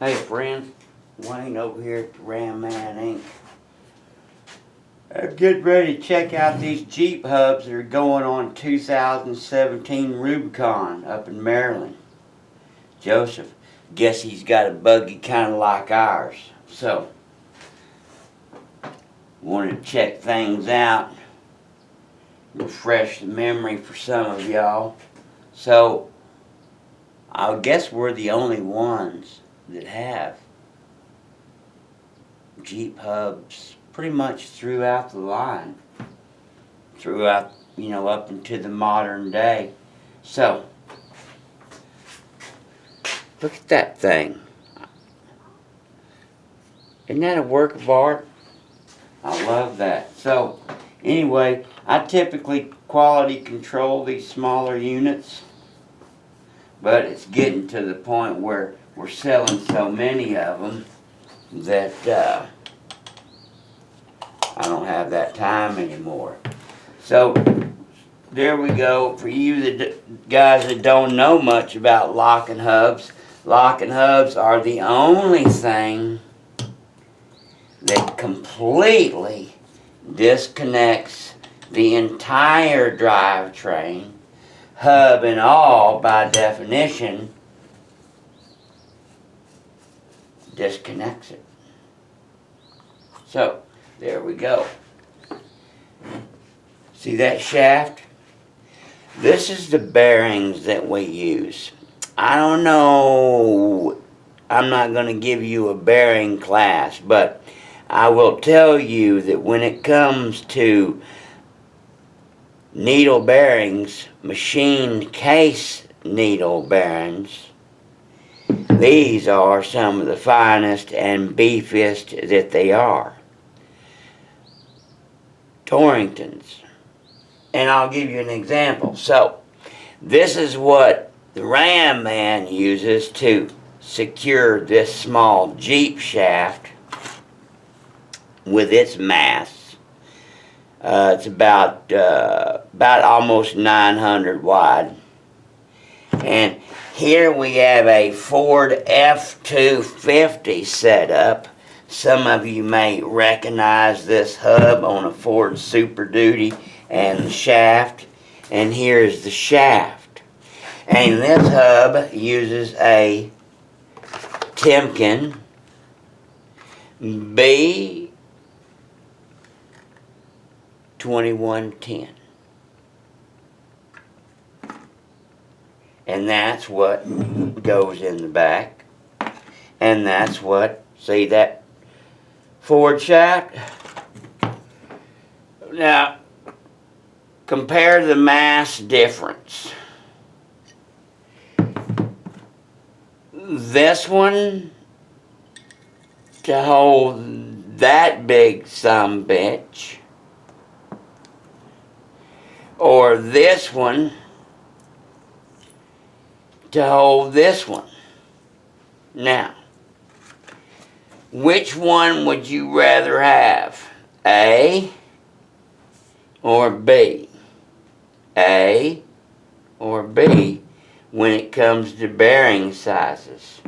Hey friends, Wayne over here at the Ram Man Inc. I'm getting ready to check out these Jeep hubs that are going on 2017 Rubicon up in Maryland. Joseph, guess he's got a buggy kind of like ours. So, wanted to check things out, refresh the memory for some of y'all. So, I guess we're the only ones that have Jeep hubs pretty much throughout the line, throughout, up into the modern day. So, look at that thing. Isn't that a work of art? I love that. So, anyway, I typically quality control these smaller units, but it's getting to the point where we're selling so many of them that I don't have that time anymore. So there we go. For you guys that don't know much about locking hubs are the only thing that completely disconnects the entire drivetrain, hub and all, by definition, disconnects it. So, there we go. See that shaft? This is the bearings that we use. I don't know, I'm not going to give you a bearing class, but I will tell you that when it comes to needle bearings, machined case needle bearings, these are some of the finest and beefiest that they are. Torringtons. And I'll give you an example. So, this is what the Ram Man uses to secure this small Jeep shaft with its mass. It's about almost 900 wide. And here we have a Ford F-250 setup. Some of you may recognize this hub on a Ford Super Duty and the shaft. And here's the shaft. And this hub uses a Timken B2110. And that's what goes in the back. And that's what, see that Ford shaft? Now, compare the mass difference. This one, to hold that big sumbitch, or this one to hold this one. Now, which one would you rather have? A or B? A or B when it comes to bearing sizes?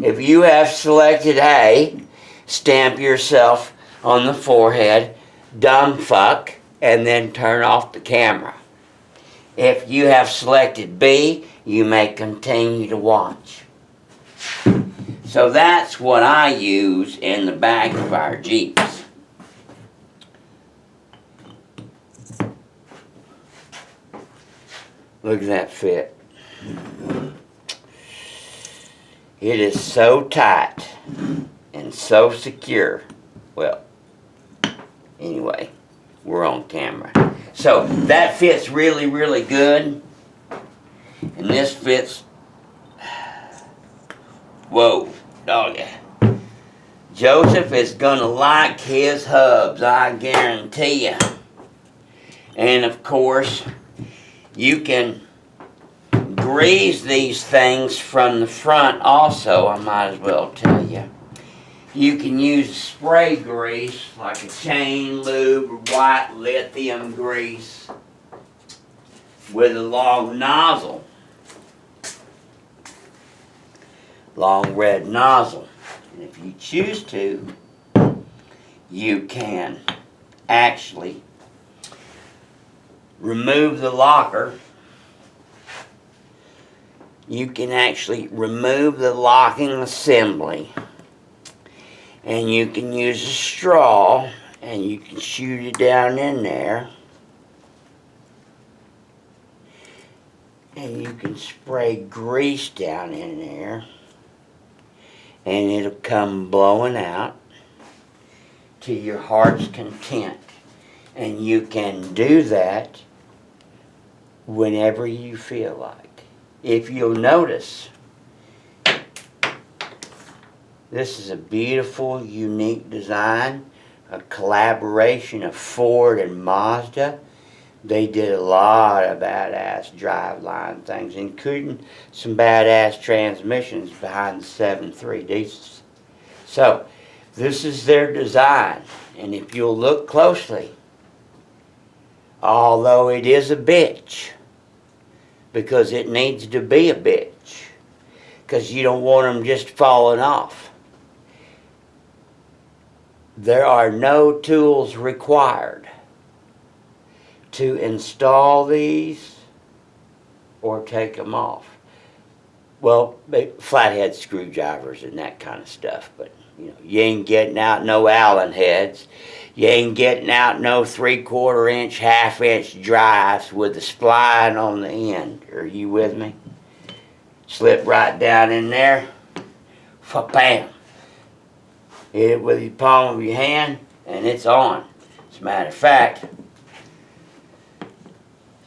If you have selected A, stamp yourself on the forehead, dumb fuck, and then turn off the camera. If you have selected B, you may continue to watch. So that's what I use in the back of our Jeeps. Look at that fit. It is so tight and so secure. Well, anyway, we're on camera. So that fits really, really good. And this fits. Whoa, doggy. Joseph is gonna like his hubs, I guarantee you. And of course, you can grease these things from the front also, I might as well tell you. You can use spray grease, like a chain lube or white lithium grease, with a long nozzle. long red nozzle. And if you choose to, you can actually remove the locker. You can actually remove the locking assembly, and you can use a straw and you can shoot it down in there, and you can spray grease down in there, and it'll come blowing out to your heart's content. And you can do that whenever you feel like. If you'll notice, this is a beautiful, unique design, a collaboration of Ford and Mazda. They did a lot of badass driveline things, including some badass transmissions behind the 7.3 diesels. So, this is their design, and if you'll look closely, although it is a bitch, because it needs to be a bitch, because you don't want them just falling off. There are no tools required to install these or take them off. Well, flathead screwdrivers and that kind of stuff, but you ain't getting out no Allen heads. You ain't getting out no 3/4 inch, 1/2 inch drives with the spline on the end. Are you with me? Slip right down in there. Bam. Hit it with the palm of your hand, and it's on. As a matter of fact,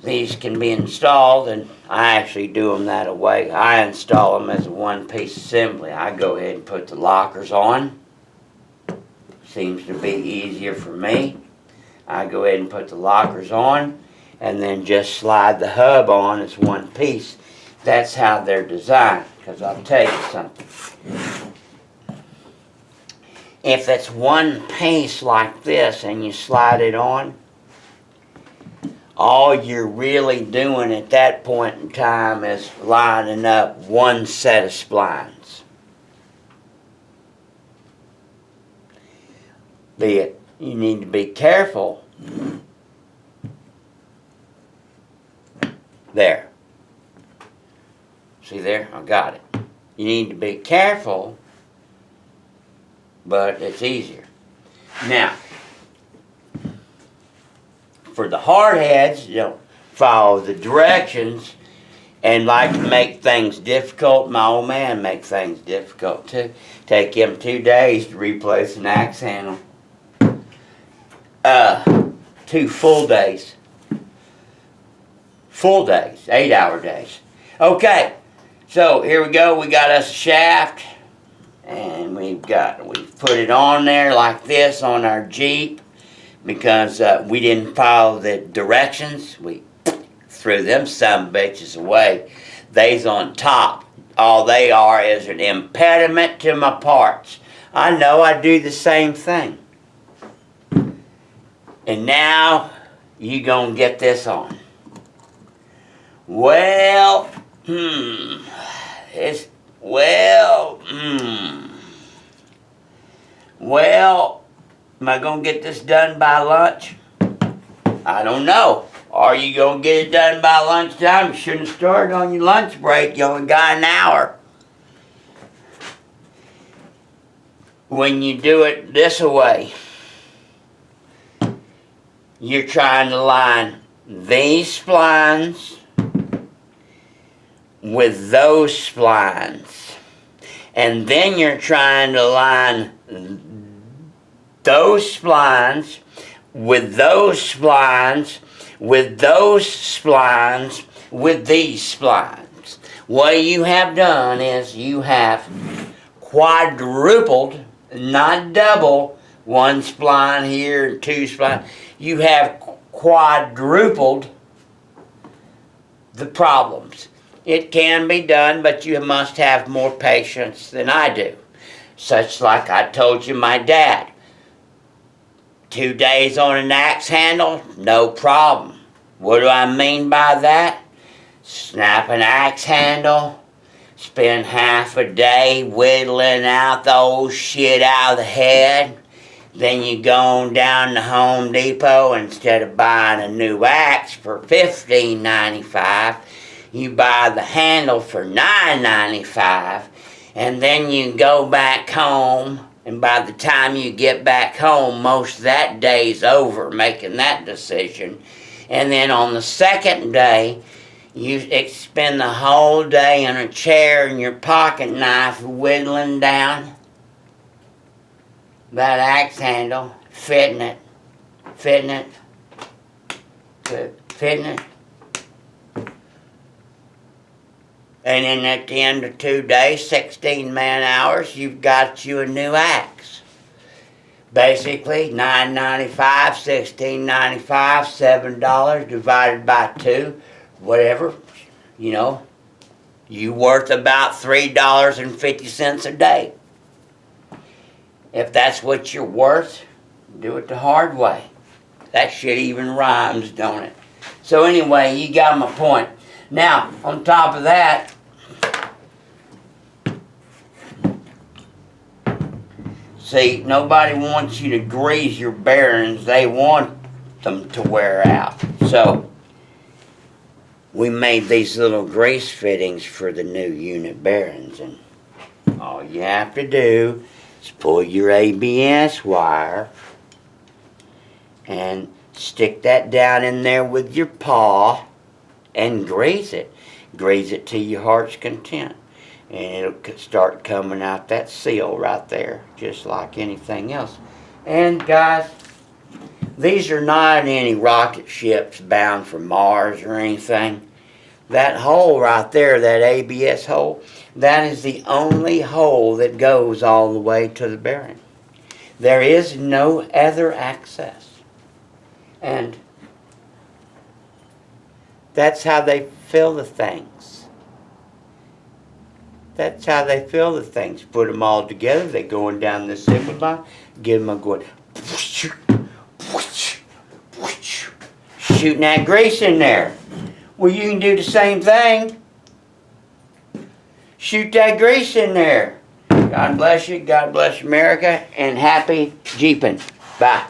these can be installed, and I actually do them that way. I install them as a one-piece assembly. I go ahead and put the lockers on. Seems to be easier for me. I go ahead and put the lockers on, and then just slide the hub on as one piece. That's how they're designed, because I'll tell you something. If it's one piece like this and you slide it on, all you're really doing at that point in time is lining up one set of splines. You need to be careful. There. See there? I got it. You need to be careful, but it's easier. Now, for the hard heads, follow the directions and like to make things difficult. My old man make things difficult too. Take him 2 days to replace an axe handle. 2 full days. Full days, 8-hour days. Okay, so here we go. We got us a shaft, and we've put it on there like this on our Jeep because we didn't follow the directions. We threw them bitches away. They's on top. All they are is an impediment to my parts. I know I do the same thing. And now you gonna get this on. Well, Well, am I gonna get this done by lunch? I don't know. Are you gonna get it done by lunchtime? You shouldn't start on your lunch break. You only got an hour. When you do it this way, you're trying to line these splines with those splines. And then you're trying to line those splines with those splines with those splines with these splines. What you have done is you have quadrupled, not double, one spline here and 2 splines. You have quadrupled the problems. It can be done, but you must have more patience than I do. Such like I told you my dad. 2 days on an axe handle, no problem. What do I mean by that? Snap an axe handle, spend half a day whittling out the old shit out of the head. Then you go on down to Home Depot, instead of buying a new axe for $15.95, you buy the handle for $9.95, and then you go back home, and by the time you get back home, most of that day's over making that decision. And then on the second day, you spend the whole day in a chair and your pocket knife whittling down that axe handle, fitting it, and then at the end of 2 days, 16 man-hours, you've got you a new axe. Basically, $9.95, $16.95, $7 divided by 2, whatever, you know, you worth about $3.50 a day. If that's what you're worth, do it the hard way. That shit even rhymes, don't it? So anyway, you got my point. Now, on top of that, see, nobody wants you to grease your bearings. They want them to wear out. So, we made these little grease fittings for the new unit bearings. And all you have to do is pull your ABS wire and stick that down in there with your paw and grease it. Grease it to your heart's content. And it'll start coming out that seal right there, just like anything else. And guys, these are not any rocket ships bound for Mars or anything. That hole right there, that ABS hole, that is the only hole that goes all the way to the bearing. There is no other access. And that's how they fill the things. That's how they fill the things. Put them all together, they're going down this zipper line, get them going, shooting that grease in there. Well, you can do the same thing. Shoot that grease in there. God bless you, God bless America, and happy Jeeping. Bye.